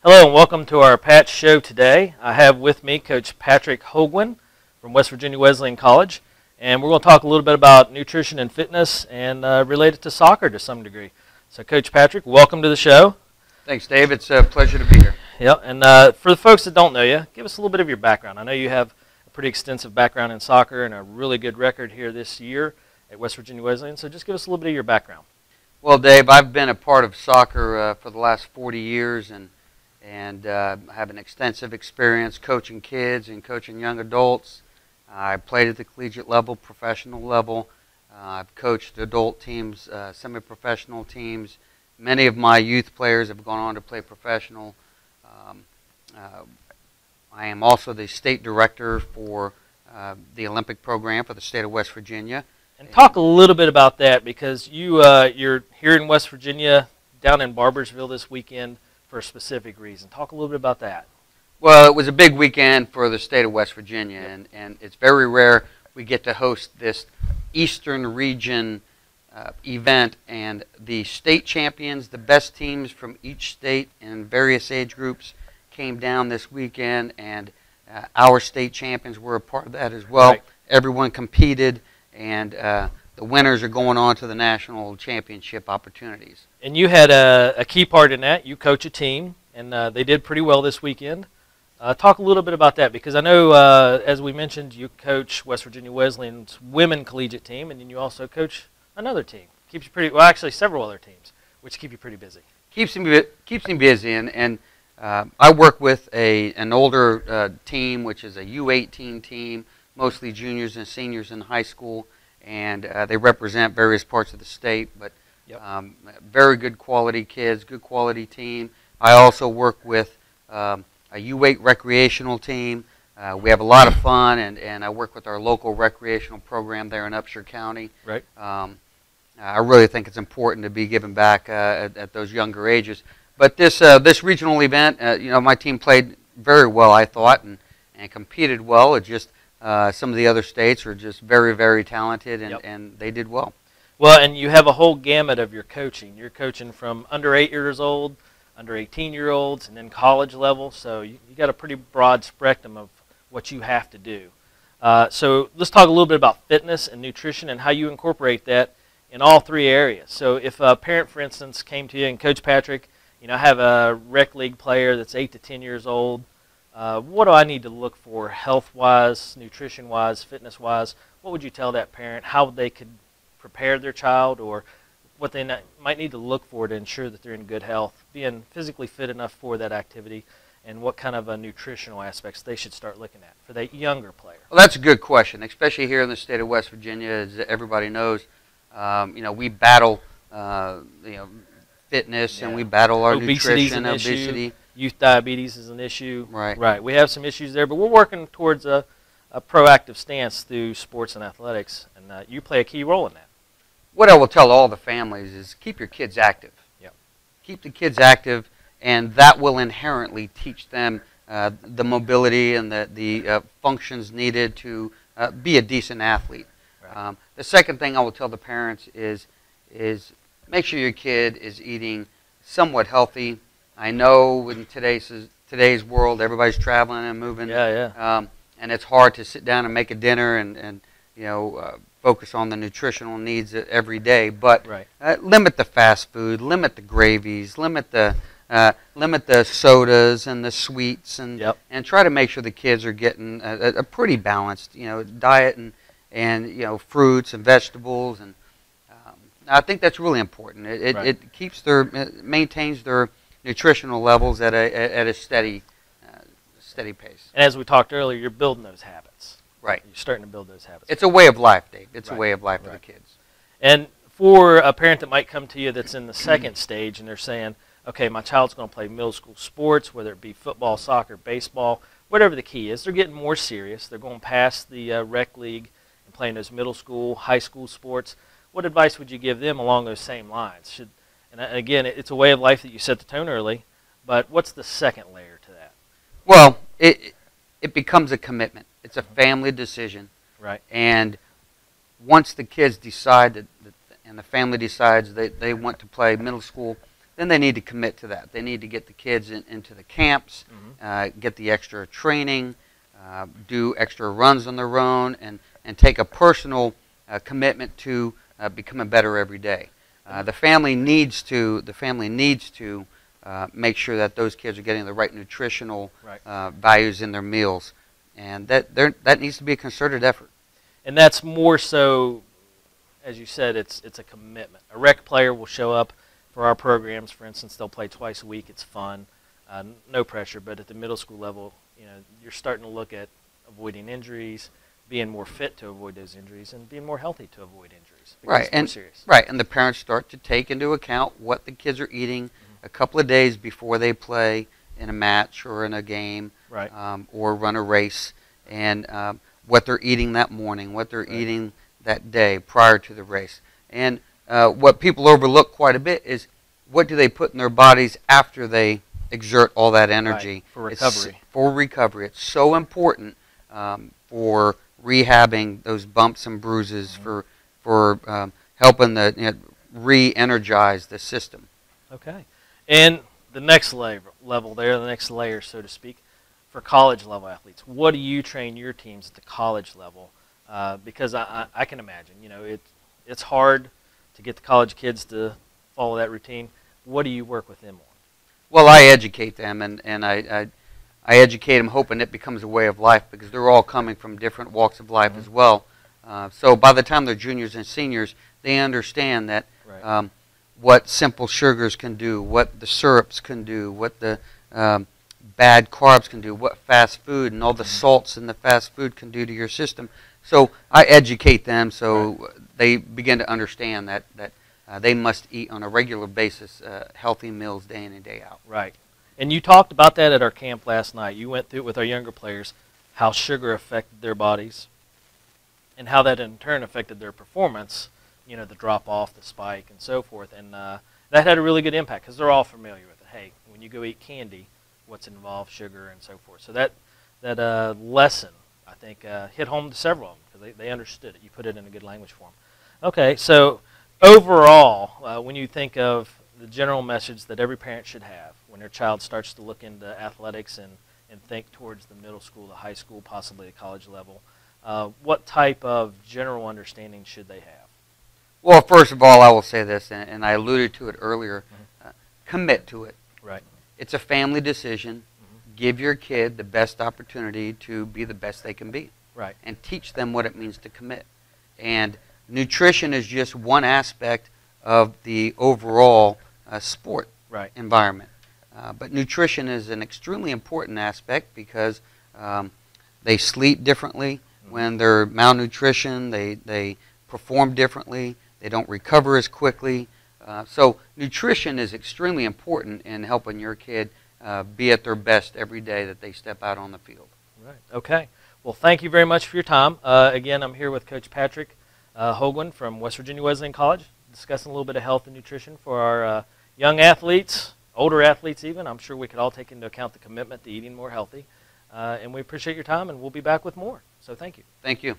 Hello and welcome to our Patch Show today. I have with me Coach Patrick Holguin from West Virginia Wesleyan College, and we're going to talk a little bit about nutrition and fitness and related to soccer to some degree. So Coach Patrick, welcome to the show. Thanks, Dave. It's a pleasure to be here. Yeah, and for the folks that don't know you, give us a little bit of your background. I know you have a pretty extensive background in soccer and a really good record here this year at West Virginia Wesleyan, so just give us a little bit of your background. Well, Dave, I've been a part of soccer for the last 40 years and have an extensive experience coaching kids and coaching young adults. I played at the collegiate level, professional level. I've coached adult teams, semi-professional teams. Many of my youth players have gone on to play professional. I am also the state director for the Olympic program for the state of West Virginia. And talk a little bit about that, because you're here in West Virginia, down in Barbersville this weekend for a specific reason. Talk a little bit about that. Well, it was a big weekend for the state of West Virginia, and it's very rare we get to host this Eastern region event, and the state champions, the best teams from each state in various age groups, came down this weekend, and our state champions were a part of that as well. Right. Everyone competed, and the winners are going on to the national championship opportunities. And you had a key part in that. You coach a team, and they did pretty well this weekend. Talk a little bit about that, because I know, as we mentioned, you coach West Virginia Wesleyan's women collegiate team, and then you also coach another team. Keeps you pretty, well, actually several other teams, which keep you pretty busy. Keeps me busy, and I work with an older team, which is a U18 team, mostly juniors and seniors in high school, and they represent various parts of the state, but very good quality kids, good quality team. I also work with a U8 recreational team. We have a lot of fun, and I work with our local recreational program there in Upshur County. Right. I really think it's important to be giving back at those younger ages. But this regional event, my team played very well, I thought, and competed well. It just some of the other states are just very, very talented, and they did well. Well, and you have a whole gamut of your coaching. You're coaching from under 8 years old, under 18-year-olds, and then college level. So you got a pretty broad spectrum of what you have to do. So let's talk a little bit about fitness and nutrition and how you incorporate that in all three areas. So if a parent, for instance, came to you and Coach Patrick, I have a rec league player that's 8 to 10 years old. What do I need to look for health-wise, nutrition-wise, fitness-wise? What would you tell that parent, how they could prepare their child, or what they might need to look for to ensure that they're in good health, being physically fit enough for that activity, and what kind of nutritional aspects they should start looking at for that younger player? Well, that's a good question, especially here in the state of West Virginia. As everybody knows, we battle, fitness, and we battle our nutrition, obesity. Youth diabetes is an issue. Right. Right. We have some issues there, but we're working towards a proactive stance through sports and athletics, and you play a key role in that. What I will tell all the families is keep your kids active. Yep. Keep the kids active, and that will inherently teach them the mobility and the functions needed to be a decent athlete. Right. The second thing I will tell the parents is make sure your kid is eating somewhat healthy. I know in today's world, everybody's traveling and moving. And it's hard to sit down and make a dinner and focus on the nutritional needs every day. But limit the fast food, limit the gravies, limit the sodas and the sweets, and try to make sure the kids are getting a pretty balanced diet and fruits and vegetables, and I think that's really important. It keeps maintains their nutritional levels at a steady pace. And as we talked earlier, you're building those habits. Right. You're starting to build those habits. It's a way of life, Dave. It's a way of life for the kids. And for a parent that might come to you that's in the second stage and they're saying, okay, my child's going to play middle school sports, whether it be football, soccer, baseball, whatever the key is, they're getting more serious. They're going past the rec league and playing those middle school, high school sports. What advice would you give them along those same lines? And again, it's a way of life that you set the tone early, but what's the second layer to that? Well, it becomes a commitment. It's a family decision. Right. And once the kids decide and the family decides that they want to play middle school, then they need to commit to that. They need to get the kids into the camps, get the extra training, do extra runs on their own, and take a personal commitment to becoming better every day. The family needs to make sure that those kids are getting the right nutritional values in their meals, and that needs to be a concerted effort. And that's more so, as you said, it's a commitment. A rec player will show up for our programs. For instance, they'll play twice a week. It's fun, no pressure. But at the middle school level, you're starting to look at avoiding injuries, being more fit to avoid those injuries, and being more healthy to avoid injuries. Right, and the parents start to take into account what the kids are eating a couple of days before they play in a match or in a game, or run a race, and what they're eating that morning, what they're eating that day prior to the race. And what people overlook quite a bit is what do they put in their bodies after they exert all that energy. For recovery. For recovery. It's so important for rehabbing those bumps and bruises, for helping the re-energize the system. Okay. And the next level there, the next layer, so to speak, for college level athletes. What do you train your teams at the college level? Because I can imagine, it's hard to get the college kids to follow that routine. What do you work with them on? Well, I educate them, and I educate them hoping it becomes a way of life, because they're all coming from different walks of life as well. So by the time they're juniors and seniors, they understand that what simple sugars can do, what the syrups can do, what the bad carbs can do, what fast food and all the salts in the fast food can do to your system. So I educate them so they begin to understand that they must eat on a regular basis healthy meals day in and day out. Right. And you talked about that at our camp last night. You went through it with our younger players, how sugar affected their bodies and how that in turn affected their performance, the drop off, the spike, and so forth. And that had a really good impact because they're all familiar with it. Hey, when you go eat candy, what's involved, sugar, and so forth. So that lesson, I think, hit home to several of them because they understood it. You put it in a good language for them. Okay, so overall, when you think of the general message that every parent should have when their child starts to look into athletics and think towards the middle school, the high school, possibly the college level, what type of general understanding should they have? Well, first of all, I will say this, and I alluded to it earlier, commit to it. Right. It's a family decision. Give your kid the best opportunity to be the best they can be. Right. And teach them what it means to commit. And nutrition is just one aspect of the overall sport environment. But nutrition is an extremely important aspect because they sleep differently. When they're malnutrition, they perform differently. They don't recover as quickly. So nutrition is extremely important in helping your kid be at their best every day that they step out on the field. Right. Okay. Well, thank you very much for your time. Again, I'm here with Coach Patrick Holguin from West Virginia Wesleyan College, discussing a little bit of health and nutrition for our young athletes, older athletes even. I'm sure we could all take into account the commitment to eating more healthy. And we appreciate your time, and we'll be back with more. So thank you. Thank you.